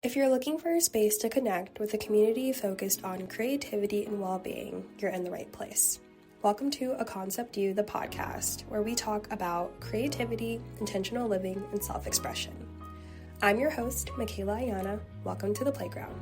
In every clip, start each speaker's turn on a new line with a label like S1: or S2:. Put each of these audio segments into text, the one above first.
S1: If you're looking for a space to connect with a community focused on creativity and well-being, you're in the right place. Welcome to A Concept You, the podcast, where we talk about creativity, intentional living, and self-expression. I'm your host, Michaela Ayana. Welcome to the playground.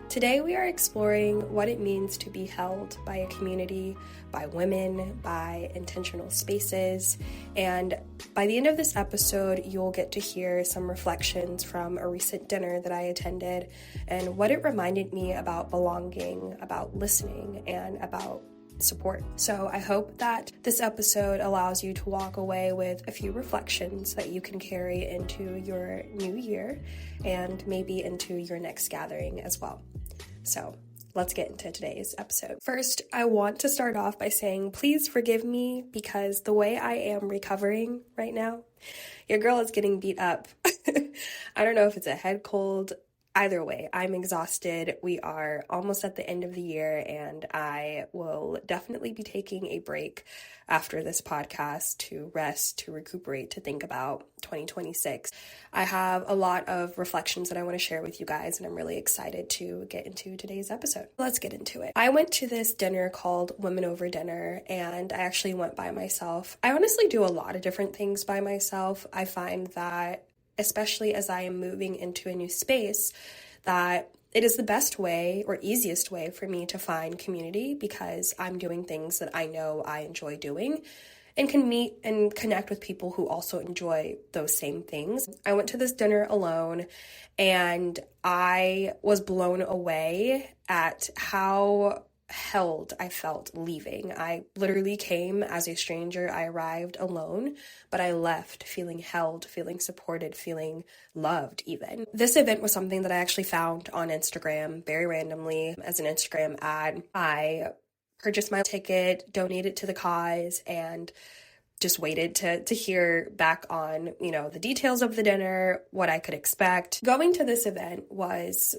S1: Today we are exploring what it means to be held by a community, by women, by intentional spaces, and by the end of this episode, you'll get to hear some reflections from a recent dinner that I attended and what it reminded me about belonging, about listening, and about support. So I hope that this episode allows you to walk away with a few reflections that you can carry into your new year and maybe into your next gathering as well. So let's get into today's episode. First, I want to start off by saying, please forgive me because the way I am recovering right now, your girl is getting beat up. I don't know if it's a head cold. Either way, I'm exhausted. We are almost at the end of the year, and I will definitely be taking a break after this podcast to rest, to recuperate, to think about 2026. I have a lot of reflections that I want to share with you guys, and I'm really excited to get into today's episode. Let's get into it. I went to this dinner called Women Over Dinner, and I actually went by myself. I honestly do a lot of different things by myself. I find that especially as I am moving into a new space, that it is the best way or easiest way for me to find community because I'm doing things that I know I enjoy doing and can meet and connect with people who also enjoy those same things. I went to this dinner alone and I was blown away at how held I felt leaving. I literally came as a stranger. I arrived alone, but I left feeling held, feeling supported, feeling loved even. This event was something that I actually found on Instagram very randomly as an Instagram ad. I purchased my ticket, donated to the cause, and just waited to hear back on, the details of the dinner, what I could expect. Going to this event was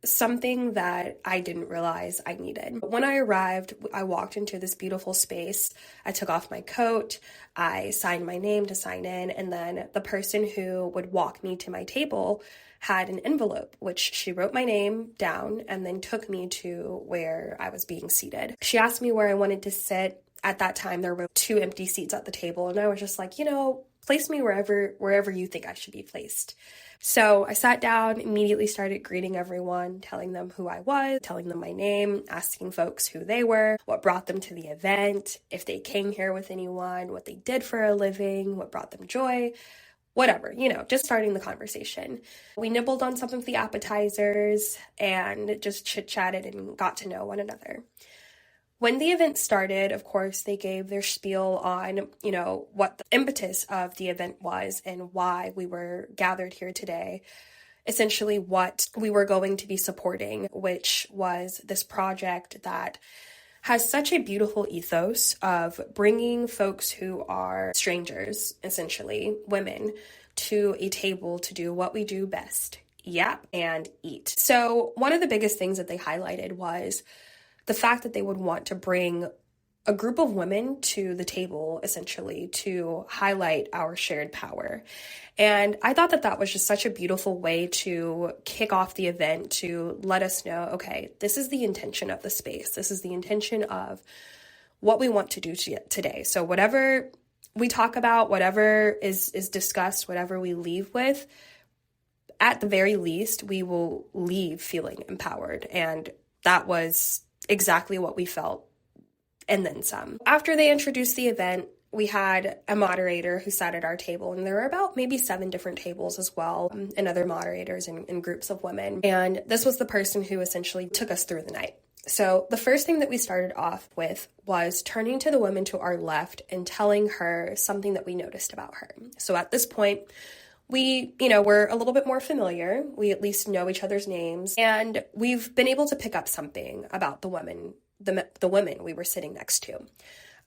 S1: something that I didn't realize I needed. When I arrived, I walked into this beautiful space. I took off my coat, I signed my name to sign in, and then the person who would walk me to my table had an envelope, which she wrote my name down and then took me to where I was being seated. She asked me where I wanted to sit. At that time, there were 2 empty seats at the table, and I was just like, place me wherever you think I should be placed. So I sat down, immediately started greeting everyone, telling them who I was, telling them my name, asking folks who they were, what brought them to the event, if they came here with anyone, what they did for a living, what brought them joy, whatever, just starting the conversation. We nibbled on some of the appetizers and just chit-chatted and got to know one another. When the event started, of course, they gave their spiel on, what the impetus of the event was and why we were gathered here today. Essentially what we were going to be supporting, which was this project that has such a beautiful ethos of bringing folks who are strangers, essentially women, to a table to do what we do best, yap and eat. So one of the biggest things that they highlighted was the fact that they would want to bring a group of women to the table, essentially, to highlight our shared power. And I thought that that was just such a beautiful way to kick off the event, to let us know, okay, this is the intention of the space. This is the intention of what we want to do today. So whatever we talk about, whatever is discussed, whatever we leave with, at the very least, we will leave feeling empowered. And that was exactly what we felt, and then some. After they introduced the event, we had a moderator who sat at our table, and there were about maybe 7 different tables as well, and other moderators and groups of women. And this was the person who essentially took us through the night. So the first thing that we started off with was turning to the woman to our left and telling her something that we noticed about her. So at this point, we, we're a little bit more familiar. We at least know each other's names, and we've been able to pick up something about the women we were sitting next to.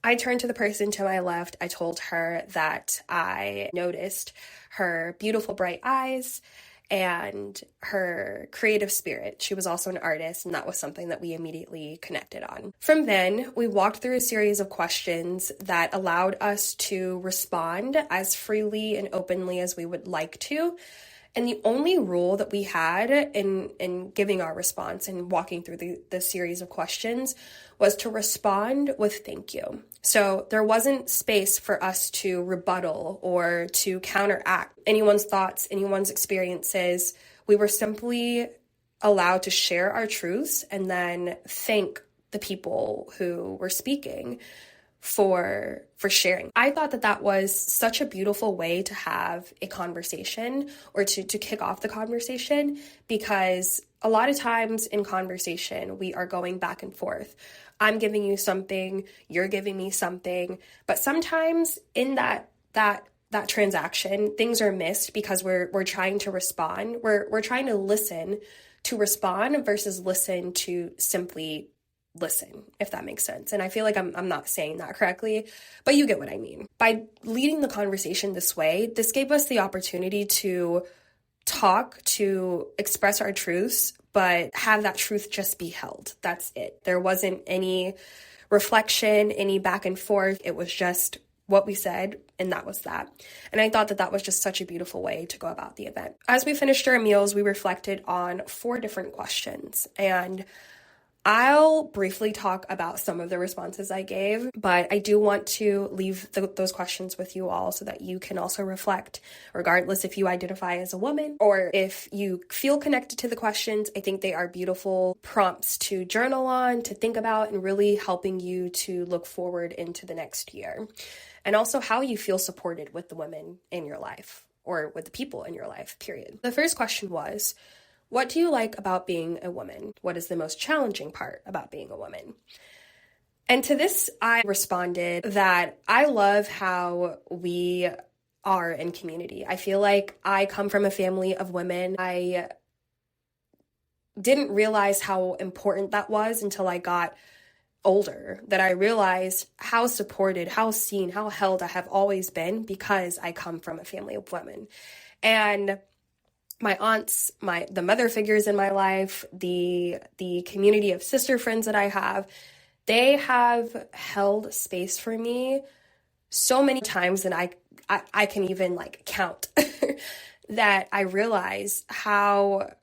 S1: I turned to the person to my left. I told her that I noticed her beautiful bright eyes and her creative spirit. She was also an artist, and that was something that we immediately connected on. From then, we walked through a series of questions that allowed us to respond as freely and openly as we would like to, And the only rule that we had in giving our response and walking through the series of questions was to respond with thank you. So there wasn't space for us to rebuttal or to counteract anyone's thoughts, anyone's experiences. We were simply allowed to share our truths and then thank the people who were speaking for sharing. I thought that was such a beautiful way to have a conversation, or to kick off the conversation, because a lot of times in conversation, we are going back and forth. I'm giving you something, you're giving me something, but sometimes in that transaction, things are missed because we're trying to respond. We're trying to listen to respond versus listen to simply listen, if that makes sense. And I feel like I'm not saying that correctly, but you get what I mean. By leading the conversation this way, this gave us the opportunity to talk, to express our truths, but have that truth just be held. That's it. There wasn't any reflection, any back and forth. It was just what we said, and that was that. And I thought that was just such a beautiful way to go about the event. As we finished our meals, we reflected on 4 different questions, and I'll briefly talk about some of the responses I gave, but I do want to leave those questions with you all so that you can also reflect, regardless if you identify as a woman or if you feel connected to the questions. I think they are beautiful prompts to journal on, to think about, and really helping you to look forward into the next year. And also how you feel supported with the women in your life, or with the people in your life, period. The first question was, what do you like about being a woman? What is the most challenging part about being a woman? And to this, I responded that I love how we are in community. I feel like I come from a family of women. I didn't realize how important that was until I got older, that I realized how supported, how seen, how held I have always been because I come from a family of women. And my aunts, the mother figures in my life, the community of sister friends that I have, they have held space for me so many times that I can even count that I realize how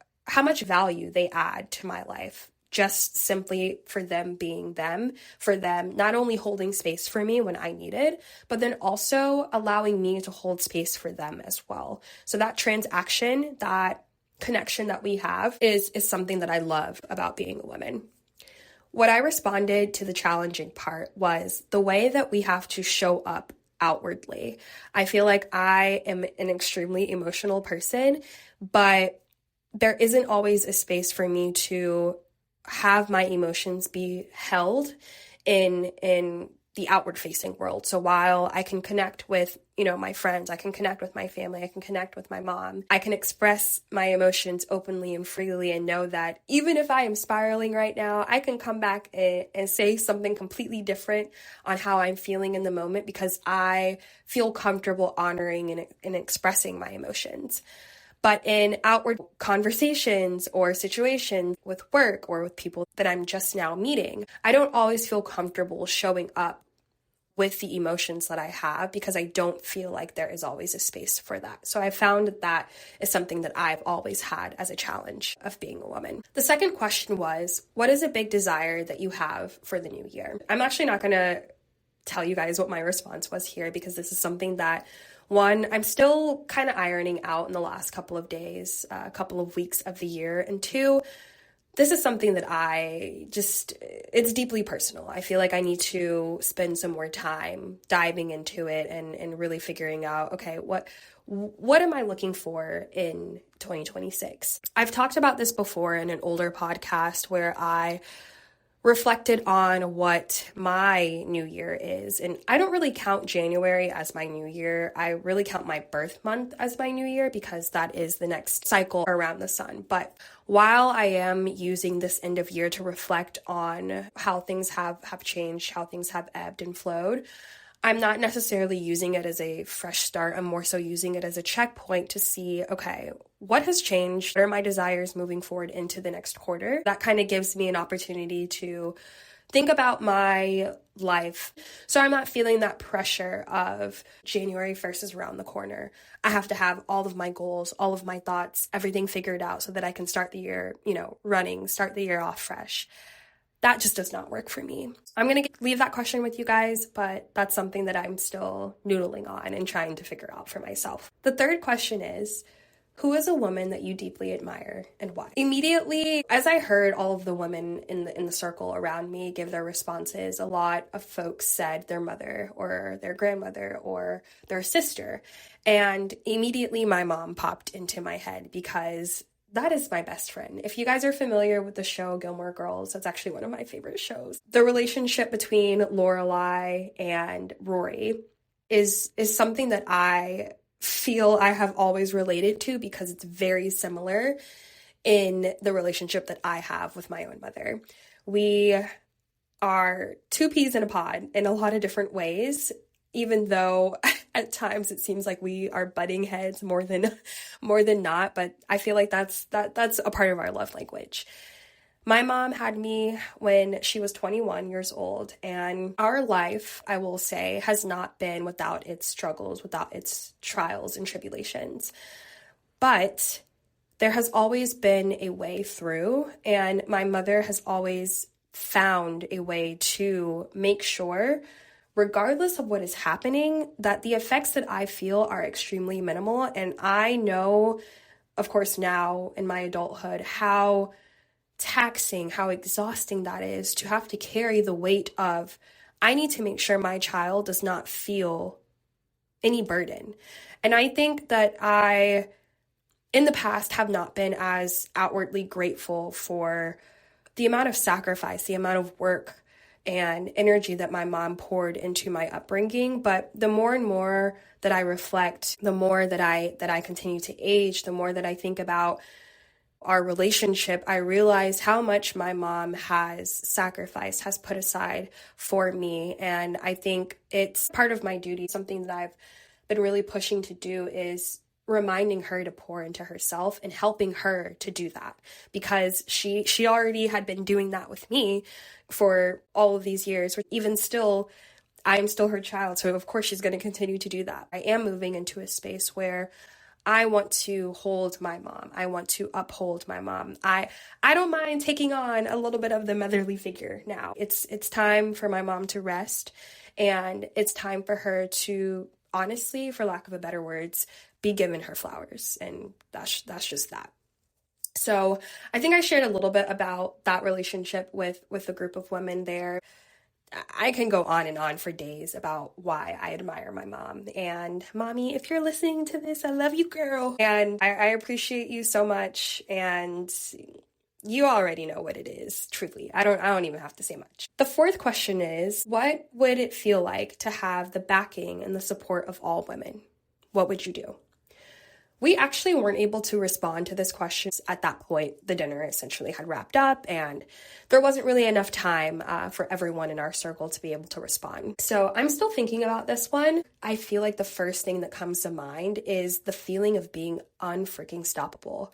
S1: much value they add to my life, just simply for them being them, for them not only holding space for me when I needed, but then also allowing me to hold space for them as well. So that transaction, that connection that we have is something that I love about being a woman. What I responded to the challenging part was the way that we have to show up outwardly. I feel like I am an extremely emotional person, but there isn't always a space for me to have my emotions be held in the outward facing world. So while I can connect with, my friends, I can connect with my family, I can connect with my mom, I can express my emotions openly and freely and know that even if I am spiraling right now, I can come back and say something completely different on how I'm feeling in the moment because I feel comfortable honoring and expressing my emotions. But in outward conversations or situations with work or with people that I'm just now meeting, I don't always feel comfortable showing up with the emotions that I have because I don't feel like there is always a space for that. So I found that is something that I've always had as a challenge of being a woman. The second question was, what is a big desire that you have for the new year? I'm actually not going to tell you guys what my response was here because this is something that, one, I'm still kind of ironing out in the last couple of days, a couple of weeks of the year. And 2, this is something that it's deeply personal. I feel like I need to spend some more time diving into it and really figuring out, okay, what am I looking for in 2026? I've talked about this before in an older podcast where I reflected on what my new year is. And I don't really count January as my new year. I really count my birth month as my new year because that is the next cycle around the sun. But while I am using this end of year to reflect on how things have changed, how things have ebbed and flowed, I'm not necessarily using it as a fresh start. I'm more so using it as a checkpoint to see, okay, what has changed? What are my desires moving forward into the next quarter? That kind of gives me an opportunity to Think about my life. So I'm not feeling that pressure of January 1st is around the corner. I have to have all of my goals, all of my thoughts, everything figured out so that I can start the year, running, start the year off fresh. That just does not work for me. I'm going to leave that question with you guys, but that's something that I'm still noodling on and trying to figure out for myself. The third question is, who is a woman that you deeply admire and why? Immediately, as I heard all of the women in the circle around me give their responses, a lot of folks said their mother or their grandmother or their sister. And immediately my mom popped into my head because that is my best friend. If you guys are familiar with the show Gilmore Girls, that's actually one of my favorite shows. The relationship between Lorelai and Rory is something that I feel I have always related to because it's very similar in the relationship that I have with my own mother. We are two peas in a pod in a lot of different ways, even though at times it seems like we are butting heads more than not, but I feel like that's a part of our love language. My mom had me when she was 21 years old, and our life, I will say, has not been without its struggles, without its trials and tribulations. But there has always been a way through, and my mother has always found a way to make sure, regardless of what is happening, that the effects that I feel are extremely minimal. And I know, of course, now in my adulthood, how taxing, how exhausting that is to have to carry the weight of, I need to make sure my child does not feel any burden. And I think that I, in the past, have not been as outwardly grateful for the amount of sacrifice, the amount of work and energy that my mom poured into my upbringing. But the more and more that I reflect, the more that I continue to age, the more that I think about our relationship, I realize how much my mom has sacrificed, has put aside for me. And I think it's part of my duty. Something that I've been really pushing to do is reminding her to pour into herself and helping her to do that, because she already had been doing that with me for all of these years. Even still, I'm still her child, so of course she's going to continue to do that. I am moving into a space where I want to hold my mom. I want to uphold my mom. I don't mind taking on a little bit of the motherly figure now. It's time for my mom to rest, and it's time for her to, honestly, for lack of a better words, be given her flowers. And that's just that. So I think I shared a little bit about that relationship with a group of women there. I can go on and on for days about why I admire my mom. And Mommy, if you're listening to this, I love you, girl. And I appreciate you so much. And you already know what it is, truly. I don't even have to say much. The fourth question is, what would it feel like to have the backing and the support of all women? What would you do? We actually weren't able to respond to this question at that point. The dinner essentially had wrapped up, and there wasn't really enough time for everyone in our circle to be able to respond. So I'm still thinking about this one. I feel like the first thing that comes to mind is the feeling of being unfreaking stoppable.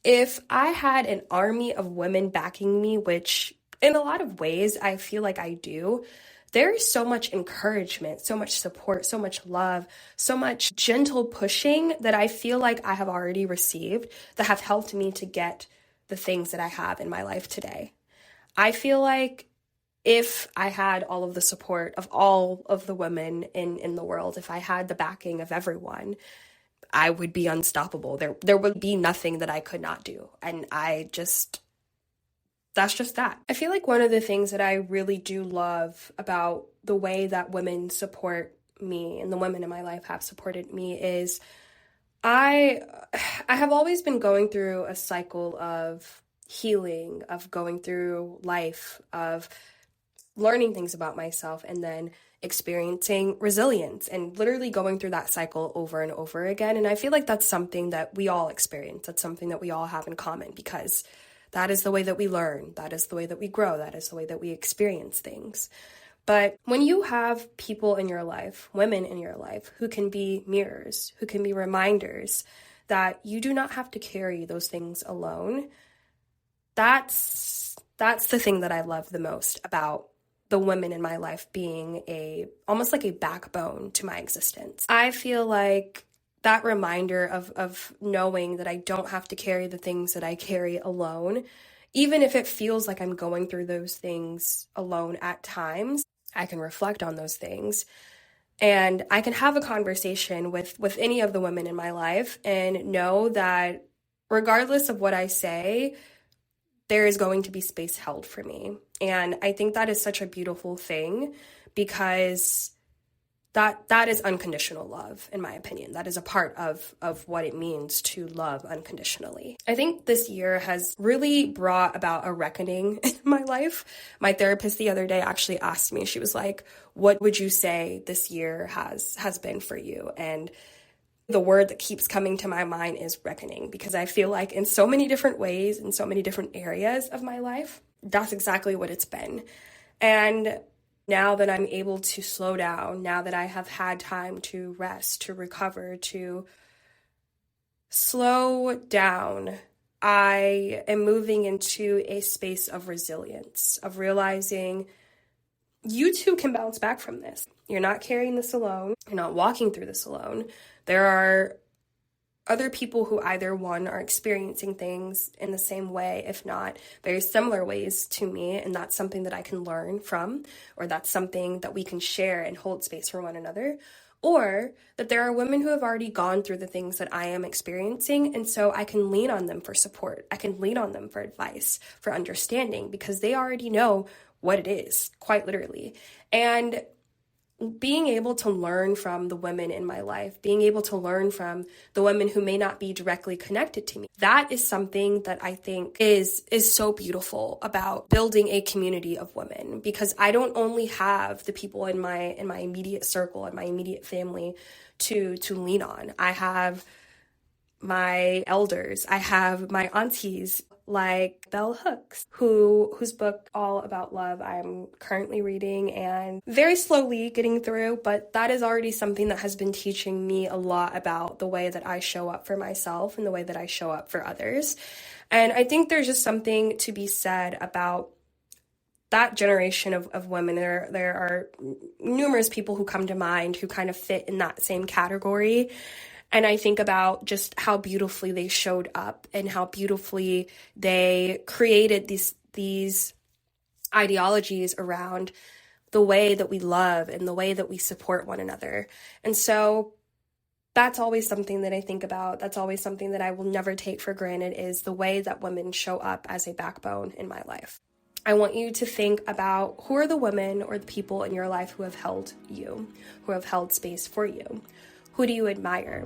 S1: If I had an army of women backing me, which in a lot of ways I feel like I do, there is so much encouragement, so much support, so much love, so much gentle pushing that I feel like I have already received that have helped me to get the things that I have in my life today. I feel like if I had all of the support of all of the women in the world, if I had the backing of everyone, I would be unstoppable. There would be nothing that I could not do. And that's just that. I feel like one of the things that I really do love about the way that women support me and the women in my life have supported me is I have always been going through a cycle of healing, of going through life, of learning things about myself, and then experiencing resilience and literally going through that cycle over and over again. And I feel like that's something that we all experience. That's something that we all have in common, because that is the way that we learn. That is the way that we grow. That is the way that we experience things. But when you have people in your life, women in your life, who can be mirrors, who can be reminders that you do not have to carry those things alone, that's That's the thing that I love the most about the women in my life being almost like a backbone to my existence. I feel like that reminder of knowing that I don't have to carry the things that I carry alone, even if it feels like I'm going through those things alone at times, I can reflect on those things and I can have a conversation with any of the women in my life and know that regardless of what I say, there is going to be space held for me. And I think that is such a beautiful thing because that is unconditional love, in my opinion. That is a part of what it means to love unconditionally. I think this year has really brought about a reckoning in my life. My therapist the other day actually asked me, she was like, what would you say this year has been for you? And the word that keeps coming to my mind is reckoning, because I feel like in so many different ways, in so many different areas of my life, that's exactly what it's been. And now that I'm able to slow down, now that I have had time to rest, to recover, to slow down, I am moving into a space of resilience, of realizing you too can bounce back from this. You're not carrying this alone. You're not walking through this alone. There are other people who either, one, are experiencing things in the same way, if not very similar ways to me, and that's something that I can learn from, or that's something that we can share and hold space for one another, or that there are women who have already gone through the things that I am experiencing, and so I can lean on them for support. I can lean on them for advice, for understanding, because they already know what it is, quite literally. And being able to learn from the women in my life, being able to learn from the women who may not be directly connected to me, that is something that I think is so beautiful about building a community of women, because I don't only have the people in my immediate circle and my immediate family to lean on. I have my elders, I have my aunties like Bell Hooks, whose book All About Love I'm currently reading and very slowly getting through, but that is already something that has been teaching me a lot about the way that I show up for myself and the way that I show up for others. And I think there's just something to be said about that generation of women. There are numerous people who come to mind who kind of fit in that same category. And I think about just how beautifully they showed up and how beautifully they created these ideologies around the way that we love and the way that we support one another. And so that's always something that I think about. That's always something that I will never take for granted, is the way that women show up as a backbone in my life. I want you to think about who are the women or the people in your life who have held you, who have held space for you. Who do you admire?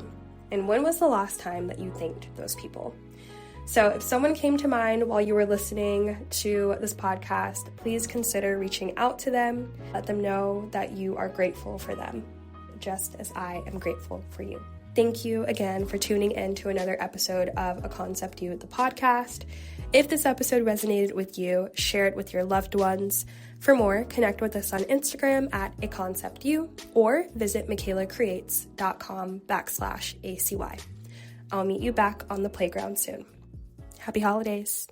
S1: And when was the last time that you thanked those people? So if someone came to mind while you were listening to this podcast, please consider reaching out to them. Let them know that you are grateful for them, just as I am grateful for you. Thank you again for tuning in to another episode of A Concept You, the podcast. If this episode resonated with you, share it with your loved ones. For more, connect with us on Instagram at aconceptyou or visit michaelacreates.com/ACY. I'll meet you back on the playground soon. Happy holidays.